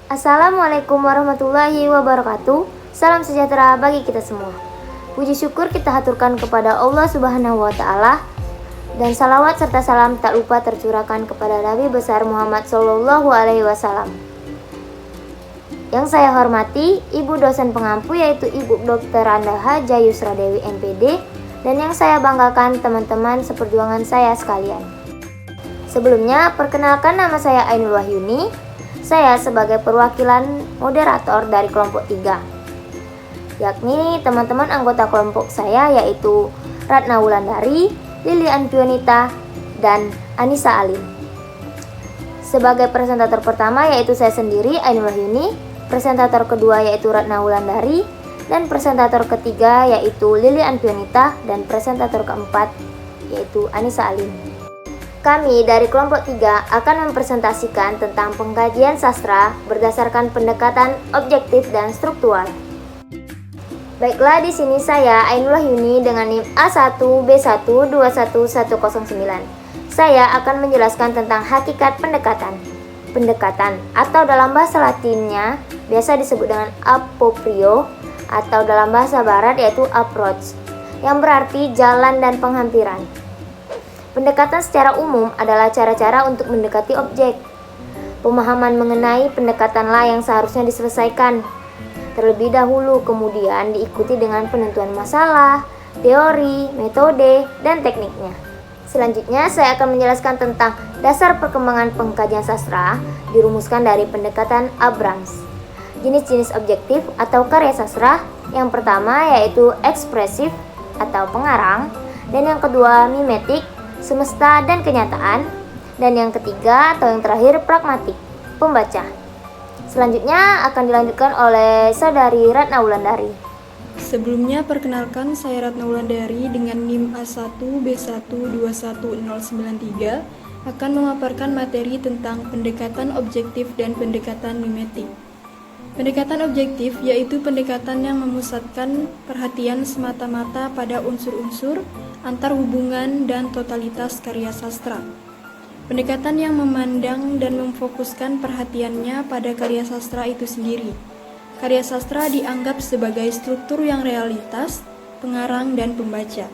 Assalamualaikum warahmatullahi wabarakatuh. Salam sejahtera bagi kita semua. Puji syukur kita haturkan kepada Allah Subhanahu wa Ta'ala, dan salawat serta salam tak lupa tercurahkan kepada Nabi besar Muhammad Sallallahu Alaihi Wasallam. Yang saya hormati Ibu dosen pengampu, yaitu Ibu Dr. Andaha Jayusra Dewi MPD, dan yang saya banggakan teman-teman seperjuangan saya sekalian. Sebelumnya, perkenalkan, nama saya Ainul Wahyuni. Saya sebagai perwakilan moderator dari kelompok 3, yakni teman-teman anggota kelompok saya yaitu Ratna Wulandari, Lilian Pionita, dan Anissa Alim. Sebagai presentator pertama yaitu saya sendiri, Ainul Wahyuni, presentator kedua yaitu Ratna Wulandari, dan presentator ketiga yaitu Lilian Pionita, dan presentator keempat yaitu Anissa Alim. Kami dari kelompok 3 akan mempresentasikan tentang pengkajian sastra berdasarkan pendekatan objektif dan struktural. Baiklah, di sini saya Ainul Wahyuni dengan NIM A1B121109. Saya akan menjelaskan tentang hakikat pendekatan. Pendekatan atau dalam bahasa Latinnya biasa disebut dengan apoprio, atau dalam bahasa Barat yaitu approach, yang berarti jalan dan penghampiran. Pendekatan secara umum adalah cara-cara untuk mendekati objek. Pemahaman mengenai pendekatanlah yang seharusnya diselesaikan terlebih dahulu, kemudian diikuti dengan penentuan masalah, teori, metode, dan tekniknya. Selanjutnya saya akan menjelaskan tentang dasar perkembangan pengkajian sastra dirumuskan dari pendekatan Abrams. Jenis-jenis objektif atau karya sastra, yang pertama yaitu ekspresif atau pengarang, dan yang kedua mimetik, semesta dan kenyataan, dan yang ketiga atau yang terakhir pragmatik, pembaca. Selanjutnya akan dilanjutkan oleh saudari Ratna Wulandari. Sebelumnya perkenalkan, saya Ratna Wulandari dengan NIM A1B121093 akan memaparkan materi tentang pendekatan objektif dan pendekatan mimetik. Pendekatan objektif yaitu pendekatan yang memusatkan perhatian semata-mata pada unsur-unsur, antar hubungan, dan totalitas karya sastra. Pendekatan yang memandang dan memfokuskan perhatiannya pada karya sastra itu sendiri. Karya sastra dianggap sebagai struktur yang realitas, pengarang, dan pembaca.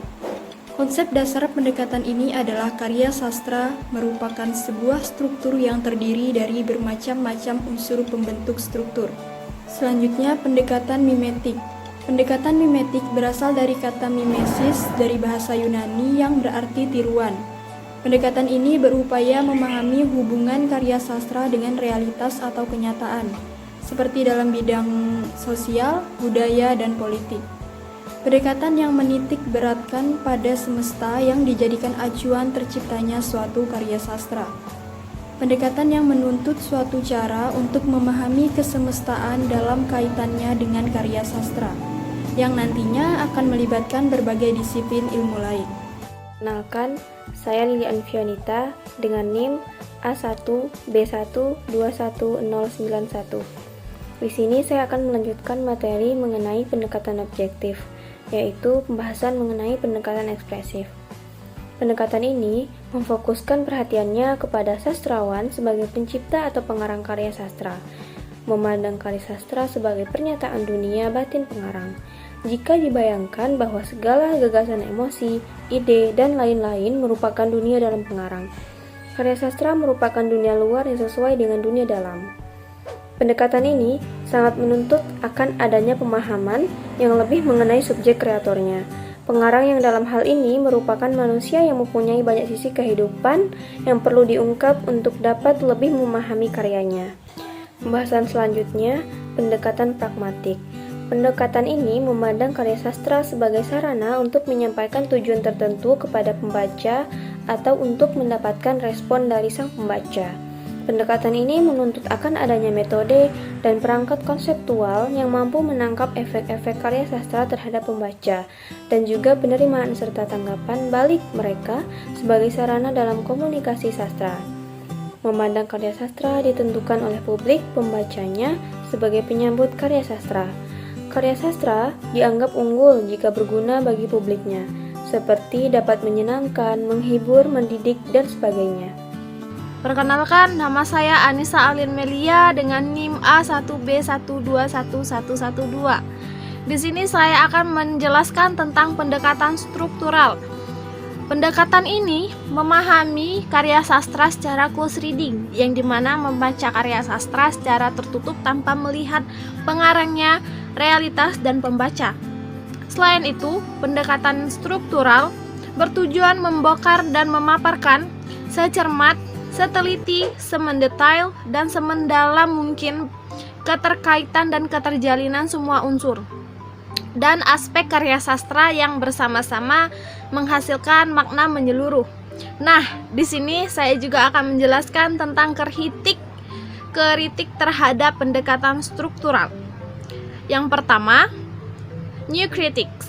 Konsep dasar pendekatan ini adalah karya sastra merupakan sebuah struktur yang terdiri dari bermacam-macam unsur pembentuk struktur. Selanjutnya, pendekatan mimetik. Pendekatan mimetik berasal dari kata mimesis dari bahasa Yunani yang berarti tiruan. Pendekatan ini berupaya memahami hubungan karya sastra dengan realitas atau kenyataan, seperti dalam bidang sosial, budaya, dan politik. Pendekatan yang menitik beratkan pada semesta yang dijadikan acuan terciptanya suatu karya sastra. Pendekatan yang menuntut suatu cara untuk memahami kesemestaan dalam kaitannya dengan karya sastra, yang nantinya akan melibatkan berbagai disiplin ilmu lain. Kenalkan, saya Lilian Pionita dengan NIM A1B121091. Di sini saya akan melanjutkan materi mengenai pendekatan objektif, yaitu pembahasan mengenai pendekatan ekspresif. Pendekatan ini memfokuskan perhatiannya kepada sastrawan sebagai pencipta atau pengarang karya sastra, memandang karya sastra sebagai pernyataan dunia batin pengarang. Jika dibayangkan bahwa segala gagasan emosi, ide, dan lain-lain merupakan dunia dalam pengarang, karya sastra merupakan dunia luar yang sesuai dengan dunia dalam. Pendekatan ini sangat menuntut akan adanya pemahaman yang lebih mengenai subjek kreatornya. Pengarang yang dalam hal ini merupakan manusia yang mempunyai banyak sisi kehidupan yang perlu diungkap untuk dapat lebih memahami karyanya. Pembahasan selanjutnya, pendekatan pragmatik. Pendekatan ini memandang karya sastra sebagai sarana untuk menyampaikan tujuan tertentu kepada pembaca atau untuk mendapatkan respon dari sang pembaca. Pendekatan ini menuntut akan adanya metode dan perangkat konseptual yang mampu menangkap efek-efek karya sastra terhadap pembaca, dan juga penerimaan serta tanggapan balik mereka sebagai sarana dalam komunikasi sastra. Memandang karya sastra ditentukan oleh publik pembacanya sebagai penyambut karya sastra. Karya sastra dianggap unggul jika berguna bagi publiknya, seperti dapat menyenangkan, menghibur, mendidik, dan sebagainya. Perkenalkan, nama saya Anissa Alin Melia dengan NIM A1B1211112. Di sini saya akan menjelaskan tentang pendekatan struktural. Pendekatan ini memahami karya sastra secara close reading, yang dimana membaca karya sastra secara tertutup tanpa melihat pengarangnya, realitas, dan pembaca. Selain itu, pendekatan struktural bertujuan membongkar dan memaparkan secermat, seteliti, semendetail, dan semendalam mungkin keterkaitan dan keterjalinan semua unsur dan aspek karya sastra yang bersama-sama menghasilkan makna menyeluruh. Nah, di sini saya juga akan menjelaskan tentang kritik terhadap pendekatan struktural. Yang pertama, New Critics.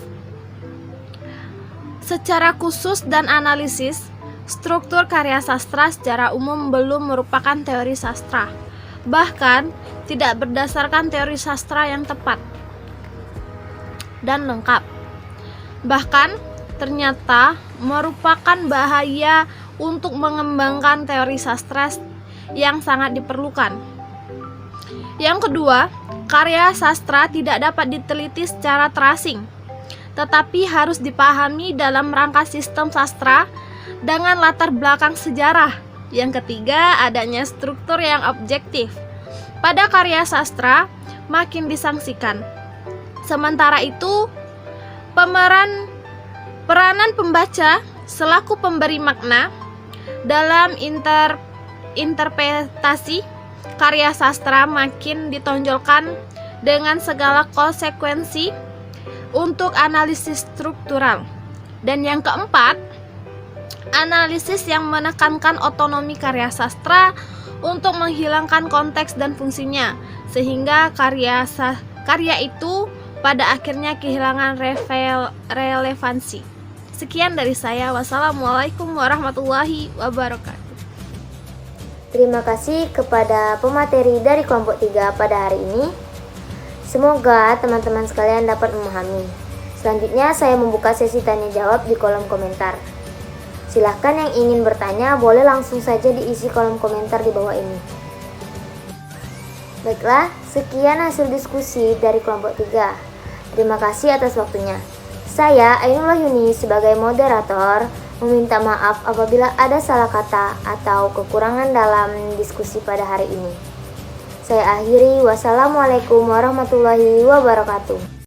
Secara khusus dan analisis, struktur karya sastra secara umum belum merupakan teori sastra, bahkan tidak berdasarkan teori sastra yang tepat dan lengkap. Bahkan ternyata merupakan bahaya untuk mengembangkan teori sastra yang sangat diperlukan. Yang kedua, karya sastra tidak dapat diteliti secara terasing, tetapi harus dipahami dalam rangka sistem sastra dengan latar belakang sejarah. Yang ketiga, adanya struktur yang objektif pada karya sastra makin disangsikan. Sementara itu, peranan pembaca selaku pemberi makna dalam interpretasi karya sastra makin ditonjolkan dengan segala konsekuensi untuk analisis struktural. Dan yang keempat, analisis yang menekankan otonomi karya sastra untuk menghilangkan konteks dan fungsinya, sehingga karya itu pada akhirnya kehilangan relevansi. Sekian dari saya. Wassalamualaikum warahmatullahi wabarakatuh. Terima kasih kepada pemateri dari kelompok 3 pada hari ini. Semoga teman-teman sekalian dapat memahami. Selanjutnya saya membuka sesi tanya jawab di kolom komentar. Silahkan yang ingin bertanya boleh langsung saja diisi kolom komentar di bawah ini. Baiklah, sekian hasil diskusi dari kelompok 3. Terima kasih atas waktunya. Saya Ainullah Yuni sebagai moderator meminta maaf apabila ada salah kata atau kekurangan dalam diskusi pada hari ini. Saya akhiri, wassalamualaikum warahmatullahi wabarakatuh.